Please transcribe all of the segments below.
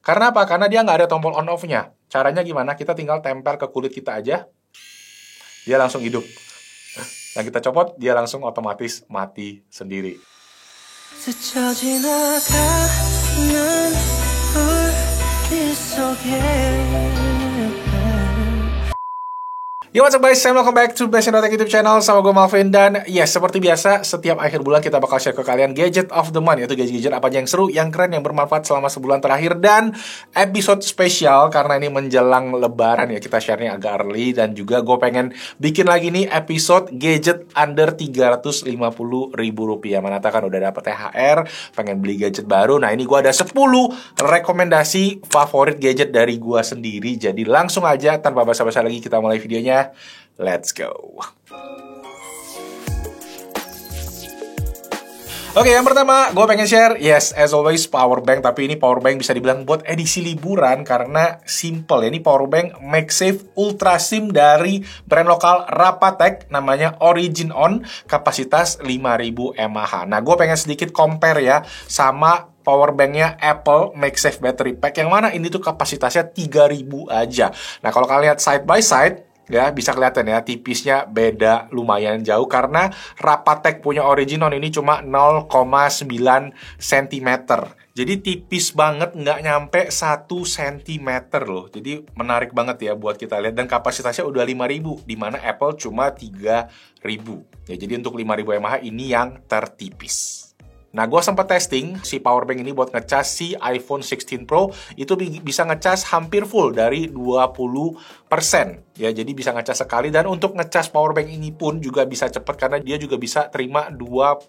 Karena apa? Karena dia nggak ada tombol on off-nya. Caranya gimana? Kita tinggal tempel ke kulit kita aja, dia langsung hidup. Nah, kita copot, dia langsung otomatis mati sendiri. Yo, what's up guys, welcome back to Best Tech YouTube channel. Sama gue Malvin. Dan yes, seperti biasa, setiap akhir bulan kita bakal share ke kalian gadget of the month, yaitu gadget-gadget apa aja yang seru, yang keren, yang bermanfaat selama sebulan terakhir. Dan episode spesial, karena ini menjelang lebaran ya, kita share-nya agak early. Dan juga gue pengen bikin lagi nih episode gadget under 350 ribu rupiah. Manata kan udah dapet THR, pengen beli gadget baru. Nah, ini gue ada 10 rekomendasi favorit gadget dari gue sendiri. Jadi langsung aja, tanpa basa-basi lagi, kita mulai videonya. Let's go. Oke, yang pertama gue pengen share, yes, as always, power bank. Tapi ini power bank bisa dibilang buat edisi liburan karena simple ya. Ini power bank MagSafe Ultra SIM dari brand lokal Rapatech, namanya Origin On, kapasitas 5000 mAh. Nah, gue pengen sedikit compare ya sama power banknya Apple MagSafe Battery Pack, yang mana ini tuh kapasitasnya 3000 aja. Nah, kalau kalian lihat side by side, ya bisa kelihatan ya, tipisnya beda lumayan jauh karena Rapatech punya Origin On ini cuma 0,9 cm. Jadi tipis banget, nggak nyampe 1 cm loh. Jadi menarik banget ya buat kita lihat. Dan kapasitasnya udah 5000, di mana Apple cuma 3000. Ya, jadi untuk 5000 mAh ini yang tertipis. Nah, gue sempat testing si powerbank ini buat ngecas si iPhone 16 Pro. Itu bisa ngecas hampir full dari 20%. Ya, jadi bisa ngecas sekali. Dan untuk ngecas powerbank ini pun juga bisa cepat karena dia juga bisa terima 20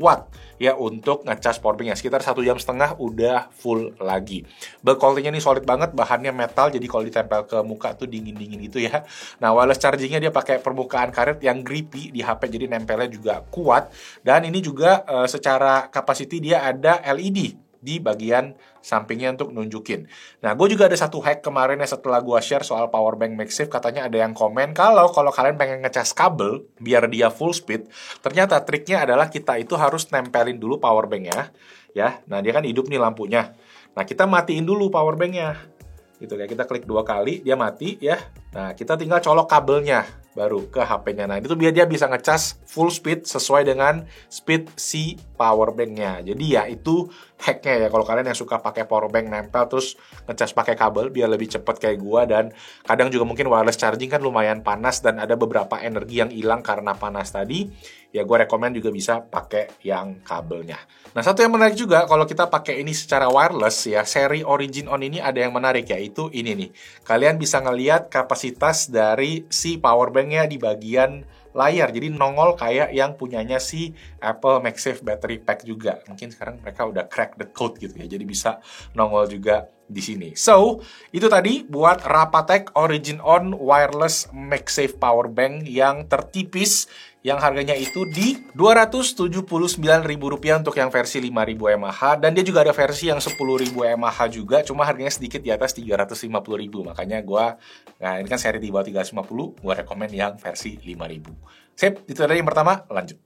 watt. Ya, untuk ngecas powerbanknya. Sekitar 1,5 jam udah full lagi. Build quality-nya ini solid banget. Bahannya metal, jadi kalau ditempel ke muka tuh dingin-dingin gitu ya. Nah, wireless charging-nya dia pakai permukaan karet yang grippy di HP. Jadi nempelnya juga kuat. Dan ini juga secara capacity dia ada LED di bagian sampingnya untuk nunjukin. Nah, gue juga ada satu hack kemarin ya setelah gue share soal powerbank MagSafe. Katanya ada yang komen kalau kalian pengen ngecas kabel biar dia full speed, ternyata triknya adalah kita itu harus nempelin dulu powerbanknya ya. Nah, dia kan hidup nih lampunya. Nah, kita matiin dulu powerbanknya gitu ya. Kita klik 2 kali, dia mati ya. Nah, kita tinggal colok kabelnya baru ke HP-nya. Nah, itu biar dia bisa ngecas full speed sesuai dengan speed si powerbank-nya. Jadi ya itu hacknya ya, kalau kalian yang suka pakai powerbank nempel terus ngecas pakai kabel biar lebih cepat kayak gua. Dan kadang juga mungkin wireless charging kan lumayan panas dan ada beberapa energi yang hilang karena panas tadi. Ya, gue rekomen juga bisa pakai yang kabelnya. Nah, satu yang menarik juga kalau kita pakai ini secara wireless ya, seri Origin On ini ada yang menarik, yaitu ini nih. Kalian bisa ngelihat kapasitas dari si powerbanknya di bagian layar. Jadi nongol kayak yang punyanya si Apple MagSafe Battery Pack juga. Mungkin sekarang mereka udah crack the code gitu ya. Jadi bisa nongol juga di sini. So, itu tadi buat Rapatech Origin On Wireless MagSafe Powerbank yang tertipis, yang harganya itu di Rp279.000 untuk yang versi 5000 mAh. Dan dia juga ada versi yang 10.000 mAh juga, cuma harganya sedikit di atas 350.000. Makanya nah ini kan seri di bawah 350, gue rekomen yang versi 5000. Sip, itu tadi yang pertama, lanjut.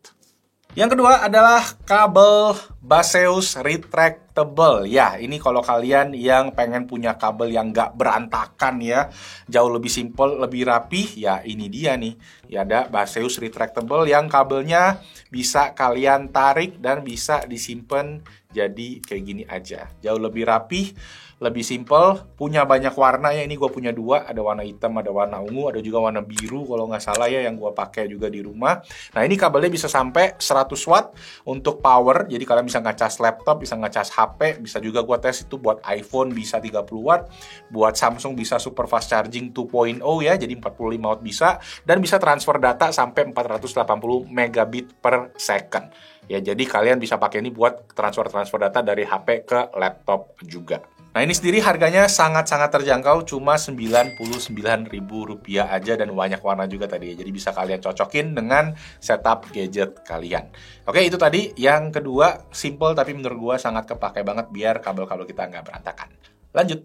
Yang kedua adalah kabel Baseus Retractable. Ya, ini kalau kalian yang pengen punya kabel yang nggak berantakan ya, jauh lebih simple, lebih rapih, ya ini dia nih. Ya, ada Baseus Retractable yang kabelnya bisa kalian tarik dan bisa disimpan jadi kayak gini aja. Jauh lebih rapih, lebih simple, punya banyak warna ya. Ini gue punya 2, ada warna hitam, ada warna ungu, ada juga warna biru kalau nggak salah ya, yang gue pakai juga di rumah. Nah, ini kabelnya bisa sampai 100 watt untuk power, jadi kalian bisa ngecas laptop, bisa ngecas HP, bisa juga gue tes itu buat iPhone bisa 30 watt, buat Samsung bisa super fast charging 2.0 ya, jadi 45 watt bisa, dan bisa transfer data sampai 480 megabit per second. Ya, jadi kalian bisa pakai ini buat transfer data dari HP ke laptop juga. Nah, ini sendiri harganya sangat-sangat terjangkau, cuma Rp99.000 aja, dan banyak warna juga tadi ya. Jadi bisa kalian cocokin dengan setup gadget kalian. Oke, itu tadi yang kedua, simple tapi menurut gua sangat kepake banget biar kabel-kabel kita nggak berantakan. Lanjut.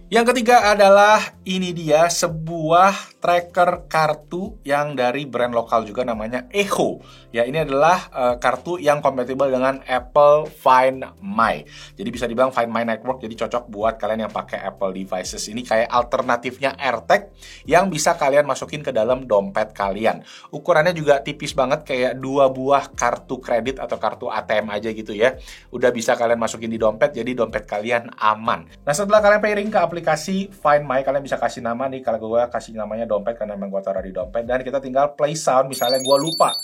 Yang ketiga adalah ini dia sebuah tracker kartu yang dari brand lokal juga namanya Echo. Ya, ini adalah kartu yang kompatibel dengan Apple Find My. Jadi bisa dibilang Find My Network, jadi cocok buat kalian yang pakai Apple devices. Ini kayak alternatifnya AirTag yang bisa kalian masukin ke dalam dompet kalian. Ukurannya juga tipis banget, kayak 2 buah kartu kredit atau kartu ATM aja gitu ya. Udah bisa kalian masukin di dompet, jadi dompet kalian aman. Nah, setelah kalian pairing ke aplikasi Find My, kalian bisa kasih nama nih. Kalau gue kasih namanya dompet karena memang gue taruh di dompet, dan kita tinggal play sound. Misalnya gue lupa,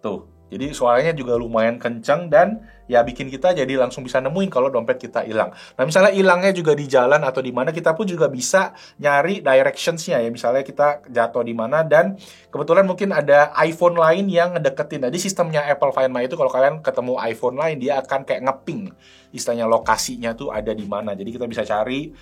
tuh, jadi suaranya juga lumayan kenceng dan ya bikin kita jadi langsung bisa nemuin kalau dompet kita hilang. Nah, misalnya hilangnya juga di jalan atau di mana, kita pun juga bisa nyari directions-nya ya. Misalnya kita jatuh di mana dan kebetulan mungkin ada iPhone lain yang ngedeketin. Jadi sistemnya Apple Find My itu kalau kalian ketemu iPhone lain, dia akan kayak ngeping istilahnya lokasinya tuh ada di mana. Jadi kita bisa cari,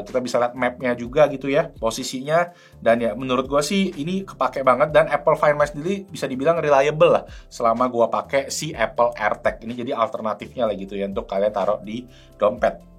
kita bisa lihat map-nya juga gitu ya, posisinya. Dan ya menurut gue sih ini kepake banget, dan Apple Find My sendiri bisa dibilang reliable lah selama gue pakai si Apple AirTag ini. Jadi alternatifnya lah gitu ya untuk kalian taruh di dompet.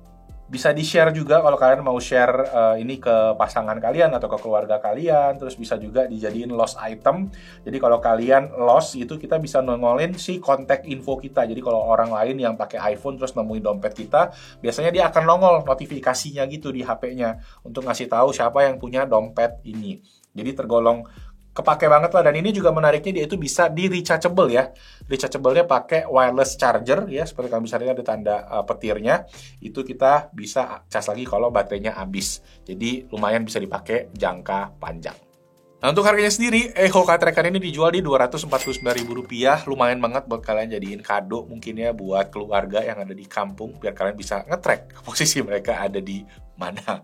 Bisa di-share juga kalau kalian mau share ini ke pasangan kalian atau ke keluarga kalian. Terus bisa juga dijadiin lost item. Jadi kalau kalian lost itu kita bisa nongolin si kontak info kita. Jadi kalau orang lain yang pakai iPhone terus nemuin dompet kita, biasanya dia akan nongol notifikasinya gitu di HP-nya untuk ngasih tahu siapa yang punya dompet ini. Jadi tergolong kepake banget lah. Dan ini juga menariknya, dia itu bisa di rechargeable ya. Rechargeable-nya pakai wireless charger ya, seperti kalian bisa lihat ada tanda petirnya. Itu kita bisa cas lagi kalau baterainya habis. Jadi lumayan bisa dipakai jangka panjang. Nah, untuk harganya sendiri, Echo Car Tracker ini dijual di Rp249.000. Lumayan banget buat kalian jadiin kado mungkin ya buat keluarga yang ada di kampung, biar kalian bisa nge-track posisi mereka ada di mana.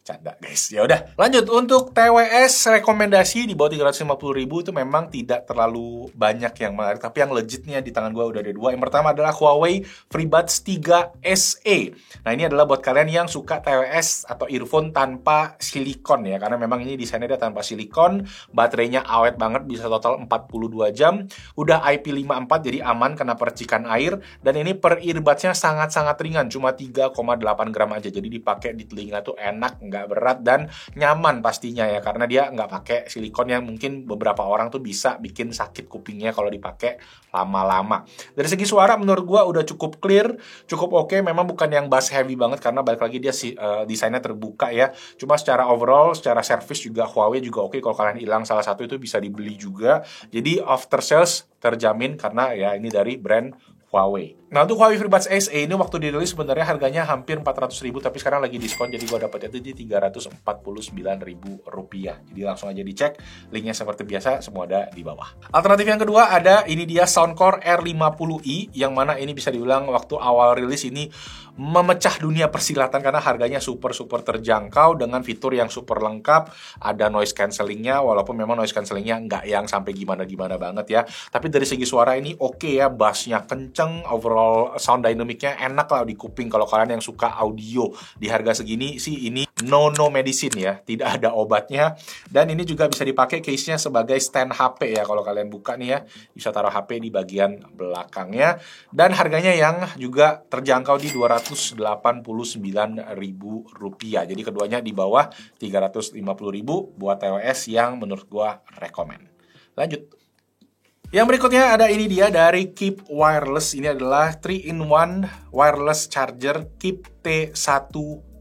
Canda guys. Ya udah, lanjut untuk TWS rekomendasi di bawah 350.000 itu memang tidak terlalu banyak yang menarik, tapi yang legitnya di tangan gue udah ada 2. Yang pertama adalah Huawei FreeBuds 3 SE. Nah, ini adalah buat kalian yang suka TWS atau earphone tanpa silikon ya, karena memang ini desainnya dia tanpa silikon, baterainya awet banget, bisa total 42 jam, udah IP54 jadi aman kena percikan air, dan ini per earbudsnya sangat-sangat ringan, cuma 3,8 gram aja, jadi dipakai di telinga tuh enak, nggak berat dan nyaman pastinya ya, karena dia nggak pakai silikon yang mungkin beberapa orang tuh bisa bikin sakit kupingnya kalau dipakai lama-lama. Dari segi suara menurut gua udah cukup clear, cukup oke. Memang bukan yang bass heavy banget karena balik lagi dia desainnya terbuka ya. Cuma secara overall, secara service juga Huawei juga oke. Kalau kalian hilang salah satu itu bisa dibeli juga. Jadi after sales terjamin karena ya ini dari brand Huawei. Nah, untuk Huawei FreeBuds SE ini waktu dirilis sebenarnya harganya hampir 400.000, tapi sekarang lagi diskon, jadi gue dapetnya itu di Rp349.000. Jadi langsung aja dicek, linknya seperti biasa semua ada di bawah. Alternatif yang kedua ada ini dia Soundcore R50i, yang mana ini bisa dibilang waktu awal rilis ini memecah dunia persilatan karena harganya super terjangkau dengan fitur yang super lengkap. Ada noise cancellingnya, walaupun memang noise cancellingnya nggak yang sampai gimana-gimana banget ya. Tapi dari segi suara ini oke ya, bassnya kenceng, overall sound dynamicnya enak lah di kuping. Kalau kalian yang suka audio di harga segini sih ini no medicine ya, tidak ada obatnya. Dan ini juga bisa dipakai case-nya sebagai stand HP ya. Kalau kalian buka nih ya, bisa taruh HP di bagian belakangnya. Dan harganya yang juga terjangkau di Rp289.000. Jadi keduanya di bawah 350.000 buat TWS yang menurut gua rekomen. Lanjut. Yang berikutnya ada ini dia dari Keep Wireless. Ini adalah 3-in-1 wireless charger Keep T1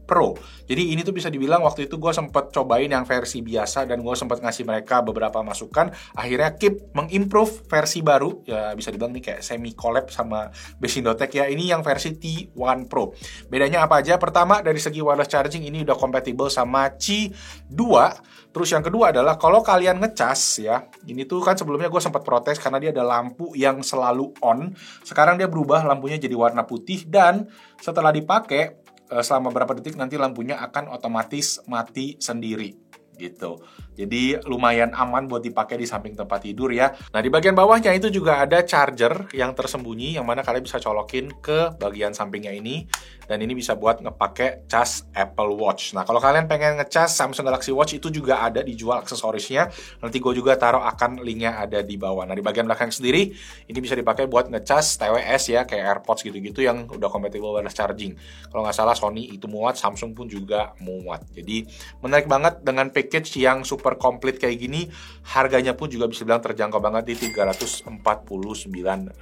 Pro. Jadi ini tuh bisa dibilang waktu itu gue sempat cobain yang versi biasa dan gue sempat ngasih mereka beberapa masukan. Akhirnya Keep mengimprove versi baru, ya bisa dibilang nih kayak semi collab sama Besindotech ya. Ini yang versi T1 Pro. Bedanya apa aja? Pertama, dari segi wireless charging ini udah kompatibel sama Qi 2. Terus yang kedua adalah kalau kalian ngecas ya, ini tuh kan sebelumnya gue sempat protes karena dia ada lampu yang selalu on. Sekarang dia berubah, lampunya jadi warna putih, dan setelah dipakai selama berapa detik nanti lampunya akan otomatis mati sendiri. gitu. Jadi lumayan aman buat dipakai di samping tempat tidur ya. Nah, di bagian bawahnya itu juga ada charger yang tersembunyi, yang mana kalian bisa colokin ke bagian sampingnya ini. Dan ini bisa buat ngepake cas Apple Watch. Nah, kalau kalian pengen ngecas Samsung Galaxy Watch, itu juga ada dijual aksesorisnya. Nanti gue juga taruh akan linknya ada di bawah. Nah, di bagian belakang sendiri, ini bisa dipakai buat ngecas TWS ya, kayak AirPods gitu-gitu yang udah compatible wireless charging. Kalau nggak salah Sony itu muat, Samsung pun juga muat. Jadi menarik banget dengan package yang super komplit kayak gini. Harganya pun juga bisa bilang terjangkau banget di Rp349.000.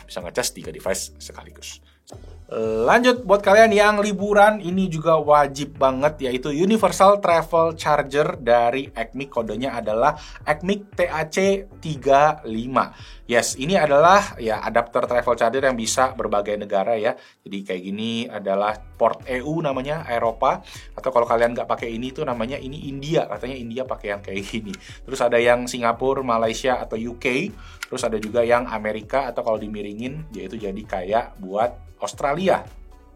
Bisa ngecas 3 device sekaligus. Lanjut, buat kalian yang liburan, ini juga wajib banget, yaitu Universal Travel Charger dari Ecmic. Kodenya adalah Ecmic TAC35. Yes, ini adalah ya adapter travel charger yang bisa berbagai negara ya. Jadi kayak gini adalah port EU namanya, Eropa. Atau kalau kalian nggak pakai ini tuh namanya ini India. Katanya India pakai yang kayak gini. Terus ada yang Singapura, Malaysia atau UK. Terus ada juga yang Amerika, atau kalau dimiringin yaitu jadi kayak buat Australia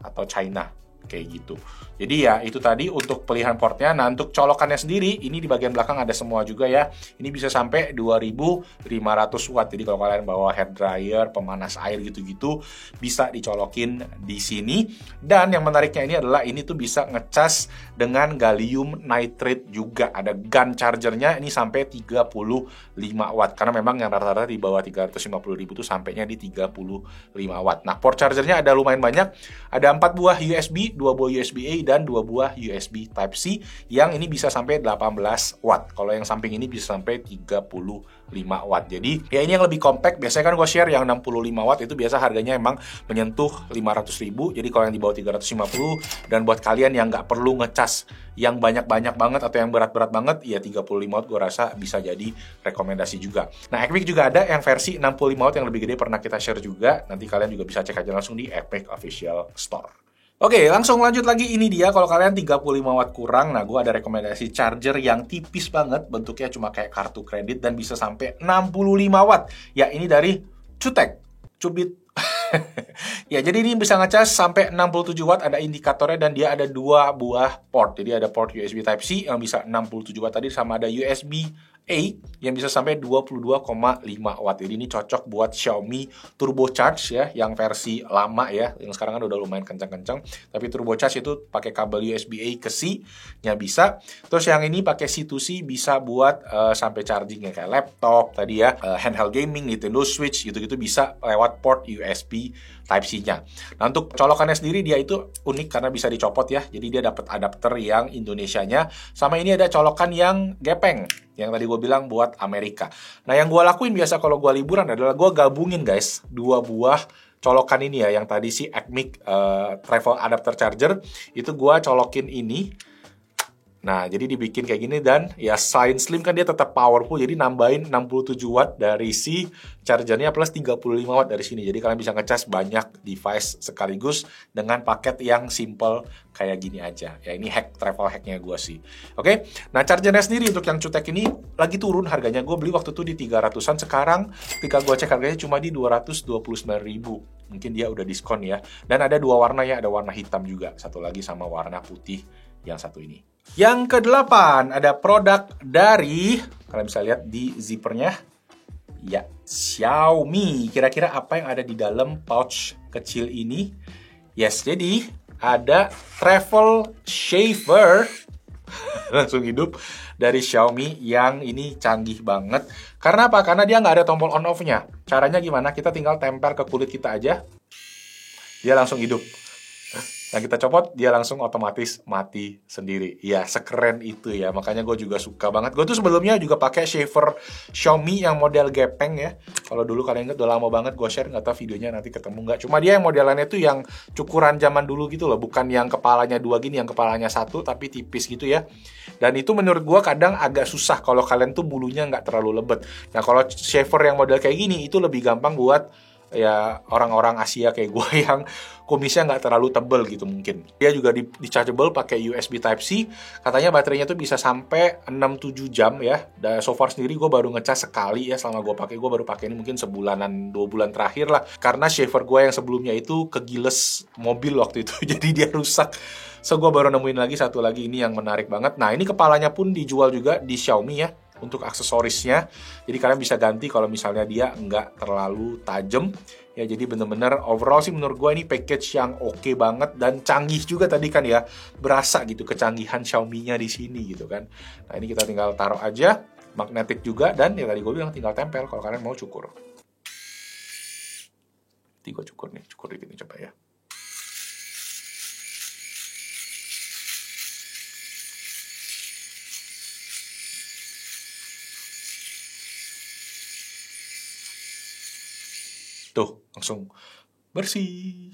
atau China kayak gitu. Jadi ya itu tadi untuk pilihan portnya. Nah, untuk colokannya sendiri ini di bagian belakang ada semua juga ya. Ini bisa sampai 2500 watt. Jadi kalau kalian bawa hair dryer, pemanas air gitu-gitu bisa dicolokin di sini. Dan yang menariknya ini adalah ini tuh bisa ngecas dengan gallium nitrate juga. Ada gun chargernya ini sampai 35 watt. Karena memang yang rata-rata di bawah 350.000 tuh sampainya di 35 watt. Nah, port chargernya ada lumayan banyak. Ada 4 buah USB, 2 buah USB-A, dan 2 buah USB Type-C yang ini bisa sampai 18 watt. Kalau yang samping ini bisa sampai 35 watt. Jadi ya ini yang lebih compact. Biasanya kan gue share yang 65 watt itu biasa harganya emang menyentuh 500.000. Jadi kalau yang di bawah 350, dan buat kalian yang nggak perlu ngecas yang banyak-banyak banget atau yang berat-berat banget, ya 35 watt gue rasa bisa jadi rekomendasi juga. Nah, Ecmic juga ada yang versi 65 watt yang lebih gede, pernah kita share juga. Nanti kalian juga bisa cek aja langsung di Ecmic Official Store. Oke, langsung lanjut lagi. Ini dia kalau kalian 35 watt kurang. Nah, gue ada rekomendasi charger yang tipis banget. Bentuknya cuma kayak kartu kredit dan bisa sampai 65 watt. Ya, ini dari Cutek. Cubit. Ya, jadi ini bisa ngecas sampai 67 watt. Ada indikatornya dan dia ada 2 buah port. Jadi ada port USB Type-C yang bisa 67 watt tadi, sama ada USB-A yang bisa sampai 22,5 watt. Jadi ini cocok buat Xiaomi Turbocharge ya, yang versi lama ya. Yang sekarang kan udah lumayan kencang-kencang. Tapi Turbocharge itu pakai kabel USB-A ke C-nya bisa. Terus yang ini pakai C2C, bisa buat sampai chargingnya kayak laptop tadi ya, handheld gaming, Nintendo Switch gitu-gitu bisa lewat port USB Type-C-nya. Nah, untuk colokannya sendiri dia itu unik karena bisa dicopot ya. Jadi dia dapat adapter yang Indonesianya. Sama ini ada colokan yang gepeng, yang tadi gue bilang buat Amerika. Nah, yang gue lakuin biasa kalau gue liburan adalah gue gabungin guys 2 buah colokan ini ya. Yang tadi si Ecmic Travel Adapter Charger itu gue colokin ini. Nah, jadi dibikin kayak gini, dan ya selain slim kan dia tetap powerful. Jadi nambahin 67 watt dari si chargernya plus 35 watt dari sini. Jadi kalian bisa ngecas banyak device sekaligus dengan paket yang simple kayak gini aja. Ya ini travel hacknya gue sih. Oke, nah chargernya sendiri untuk yang Cutek ini lagi turun harganya. Gue beli waktu itu di 300-an. Sekarang ketika gue cek harganya cuma di 229.000. Mungkin dia udah diskon ya. Dan ada 2 warna ya, ada warna hitam juga. Satu lagi sama warna putih yang satu ini. Yang ke-8 ada produk dari, kalian bisa lihat di zippernya, ya Xiaomi. Kira-kira apa yang ada di dalam pouch kecil ini? Yes, jadi ada travel shaver langsung hidup dari Xiaomi yang ini canggih banget. Karena apa? Karena dia nggak ada tombol on off-nya. Caranya gimana? Kita tinggal tempel ke kulit kita aja, dia langsung hidup. Nah, kita copot, dia langsung otomatis mati sendiri. Ya, sekeren itu ya. Makanya gue juga suka banget. Gue tuh sebelumnya juga pakai shaver Xiaomi yang model gepeng ya. Kalau dulu kalian ingat, udah lama banget gue share. Nggak tahu videonya nanti ketemu nggak. Cuma dia yang modelannya tuh yang cukuran zaman dulu gitu loh. Bukan yang kepalanya 2 gini, yang kepalanya 1 tapi tipis gitu ya. Dan itu menurut gue kadang agak susah kalau kalian tuh bulunya nggak terlalu lebat. Nah, kalau shaver yang model kayak gini, itu lebih gampang buat ya orang-orang Asia kayak gue yang kumisnya nggak terlalu tebel gitu mungkin. Dia juga di-chargeable pakai USB Type-C. Katanya baterainya tuh bisa sampai 6-7 jam ya. Dan so far sendiri gue baru ngecas sekali ya selama gue baru pakai ini mungkin sebulanan 2 bulan terakhir lah. Karena shaver gue yang sebelumnya itu kegiles mobil waktu itu, jadi dia rusak. So gue baru nemuin lagi satu lagi ini yang menarik banget. Nah ini kepalanya pun dijual juga di Xiaomi ya, untuk aksesorisnya. Jadi kalian bisa ganti kalau misalnya dia nggak terlalu tajam. Ya jadi bener-bener overall sih menurut gue ini package yang oke banget dan canggih juga tadi kan ya. Berasa gitu kecanggihan Xiaomi-nya di sini gitu kan. Nah ini kita tinggal taruh aja, magnetik juga, dan ya tadi gue bilang tinggal tempel kalau kalian mau cukur. Nanti gue cukur dikit nih coba ya. Tuh, langsung bersih.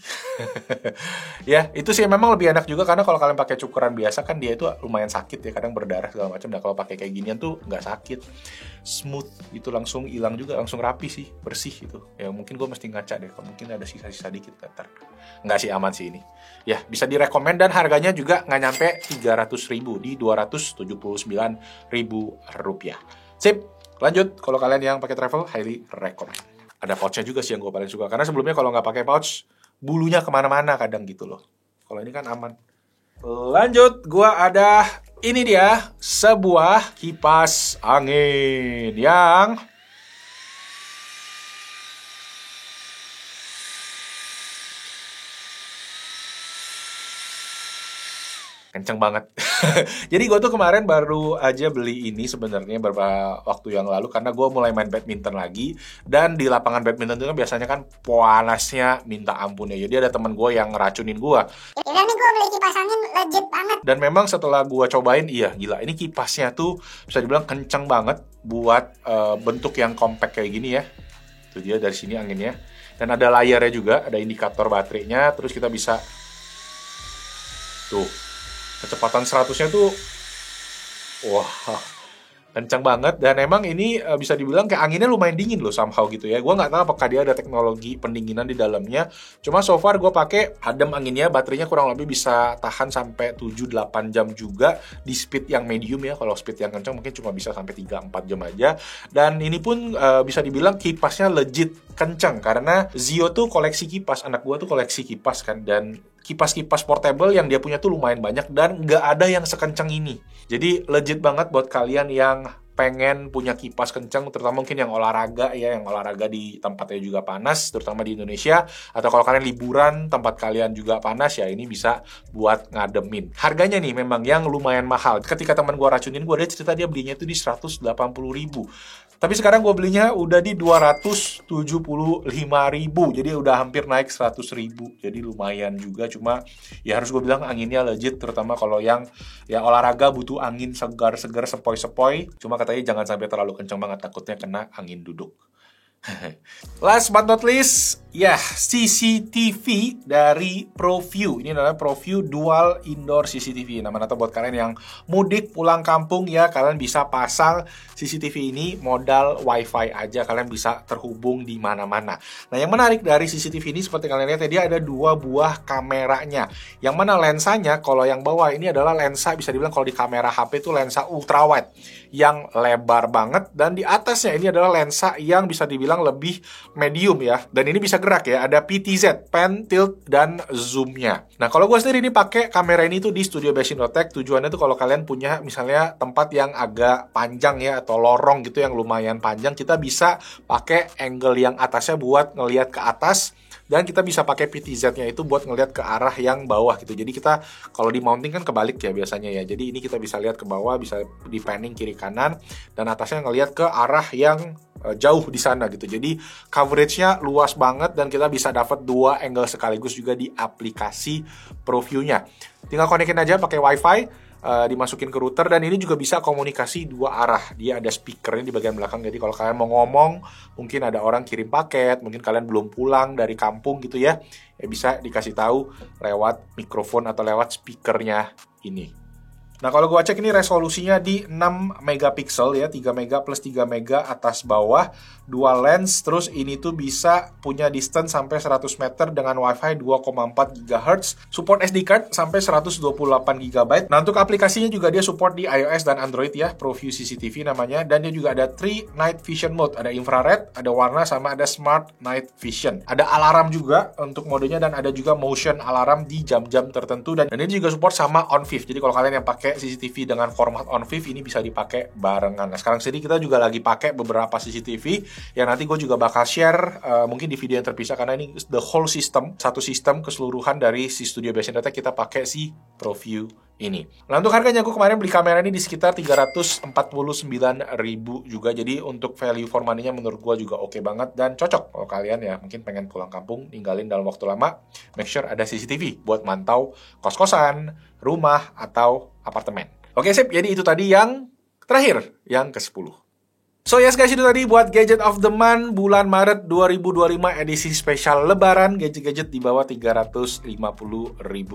Ya, itu sih memang lebih enak juga karena kalau kalian pakai cukuran biasa kan dia itu lumayan sakit ya, kadang berdarah segala macam. Nah, kalau pakai kayak ginian tuh nggak sakit. Smooth, itu langsung hilang juga, langsung rapi sih, bersih gitu. Ya, mungkin gue mesti ngaca deh, kalau mungkin ada sisa-sisa dikit ntar. Nggak sih, aman sih ini. Ya, bisa direkomend dan harganya juga nggak nyampe 300.000, di 279.000 rupiah. Sip, lanjut. Kalau kalian yang pakai travel, highly recommend. Ada pouchnya juga sih yang gue paling suka. Karena sebelumnya kalau nggak pakai pouch, bulunya kemana-mana kadang gitu loh. Kalau ini kan aman. Lanjut, gue ada ini dia, sebuah kipas angin yang kenceng banget. Jadi gue tuh kemarin baru aja beli ini sebenarnya beberapa waktu yang lalu karena gue mulai main badminton lagi, dan di lapangan badminton itu kan biasanya kan panasnya minta ampun ya. Jadi ada teman gue yang ngeracunin gue. Ini nih gue beli kipas angin legit banget. Dan memang setelah gue cobain, iya gila, ini kipasnya tuh bisa dibilang kenceng banget buat bentuk yang compact kayak gini ya. Itu dia dari sini anginnya. Dan ada layarnya juga, ada indikator baterainya. Terus kita bisa tuh, kecepatan 100-nya tuh wah, kencang banget. Dan emang ini bisa dibilang kayak anginnya lumayan dingin loh somehow gitu ya. Gue nggak tahu apakah dia ada teknologi pendinginan di dalamnya. Cuma so far gue pakai adem anginnya, baterainya kurang lebih bisa tahan sampai 7-8 jam juga di speed yang medium ya. Kalau speed yang kencang mungkin cuma bisa sampai 3-4 jam aja. Dan ini pun bisa dibilang kipasnya legit kencang karena Zio tuh koleksi kipas. Anak gue tuh koleksi kipas kan, dan kipas-kipas portable yang dia punya tuh lumayan banyak dan nggak ada yang sekencang ini. Jadi legit banget buat kalian yang pengen punya kipas kencang, terutama mungkin yang olahraga ya, yang olahraga di tempatnya juga panas, terutama di Indonesia, atau kalau kalian liburan tempat kalian juga panas ya, ini bisa buat ngademin. Harganya nih memang yang lumayan mahal. Ketika teman gue racunin, gue ada cerita dia belinya itu di 180.000. Tapi sekarang gue belinya udah di 275.000. Jadi udah hampir naik 100.000. Jadi lumayan juga, cuma ya harus gue bilang anginnya legit, terutama kalau yang ya olahraga butuh angin segar-segar, sepoi-sepoi. Cuma katanya jangan sampai terlalu kencang banget, takutnya kena angin duduk. Last but not least, ya CCTV dari ProView. Ini adalah ProView Dual Indoor CCTV. Nama-nama buat kalian yang mudik pulang kampung ya, kalian bisa pasang CCTV ini modal WiFi aja, kalian bisa terhubung di mana-mana. Nah, yang menarik dari CCTV ini seperti kalian lihat ya, dia ada 2 buah kameranya. Yang mana lensanya, kalau yang bawah ini adalah lensa, bisa dibilang kalau di kamera HP itu lensa ultra wide yang lebar banget, dan di atasnya ini adalah lensa yang bisa dibilang lebih medium ya, dan ini bisa gerak ya, ada PTZ, pan, tilt, dan zoomnya. Nah, kalau gue sendiri ini pakai kamera ini tuh di Studio Base Indotech. Tujuannya tuh kalau kalian punya misalnya tempat yang agak panjang ya, atau lorong gitu yang lumayan panjang, kita bisa pakai angle yang atasnya buat ngelihat ke atas, dan kita bisa pakai PTZ-nya itu buat ngelihat ke arah yang bawah gitu. Jadi kita kalau di mounting kan kebalik ya biasanya ya. Jadi ini kita bisa lihat ke bawah, bisa di panning kiri kanan, dan atasnya ngelihat ke arah yang jauh di sana gitu. Jadi coveragenya luas banget, dan kita bisa dapat 2 angle sekaligus juga di aplikasi ProView-nya. Tinggal konekin aja pakai WiFi, dimasukin ke router, dan ini juga bisa komunikasi 2 arah. Dia ada speakernya di bagian belakang, jadi kalau kalian mau ngomong, mungkin ada orang kirim paket, mungkin kalian belum pulang dari kampung gitu ya, bisa dikasih tahu lewat mikrofon atau lewat speakernya ini. Nah, kalau gue cek ini resolusinya di 6 megapiksel ya, 3 mega plus 3 mega atas bawah, dual lens, terus ini tuh bisa punya distance sampai 100 meter dengan Wi-Fi 2,4 GHz, support SD card sampai 128 GB. Nah, untuk aplikasinya juga dia support di iOS dan Android ya, ProView CCTV namanya, dan dia juga ada 3 night vision mode, ada infrared, ada warna, sama ada smart night vision. Ada alarm juga untuk modenya, dan ada juga motion alarm di jam-jam tertentu, dan ini juga support sama OnVIF. Jadi kalau kalian yang pakai CCTV dengan format OnVIF, ini bisa dipakai barengan. Nah, sekarang sini kita juga lagi pakai beberapa CCTV yang nanti gue juga bakal share mungkin di video yang terpisah, karena ini the whole system, satu sistem keseluruhan dari si Studio Base Data kita pakai si ProView ini. Nah, untuk harganya gue kemarin beli kamera ini di sekitar 349.000 juga. Jadi untuk value for money-nya menurut gue juga oke banget dan cocok kalau kalian ya mungkin pengen pulang kampung, ninggalin dalam waktu lama, make sure ada CCTV buat mantau kos-kosan, rumah, atau apartemen. Oke, sip. Jadi itu tadi yang terakhir, yang ke-10. So yes guys, itu tadi buat Gadget of the Month bulan Maret 2025 edisi spesial Lebaran, gadget-gadget di bawah Rp350.000.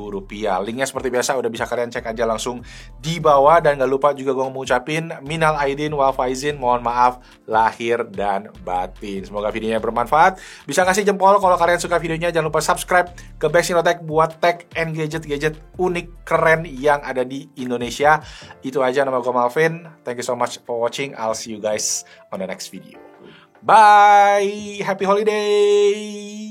Linknya seperti biasa udah bisa kalian cek aja langsung di bawah, dan gak lupa juga gue mau ngucapin minal aidin wal faizin, mohon maaf lahir dan batin. Semoga videonya bermanfaat. Bisa kasih jempol kalau kalian suka videonya. Jangan lupa subscribe ke Best Inotech buat tech and gadget-gadget unik keren yang ada di Indonesia. Itu aja, nama gue Malvin. Thank you so much for watching. I'll see you guys on the next video. Bye. Happy holiday.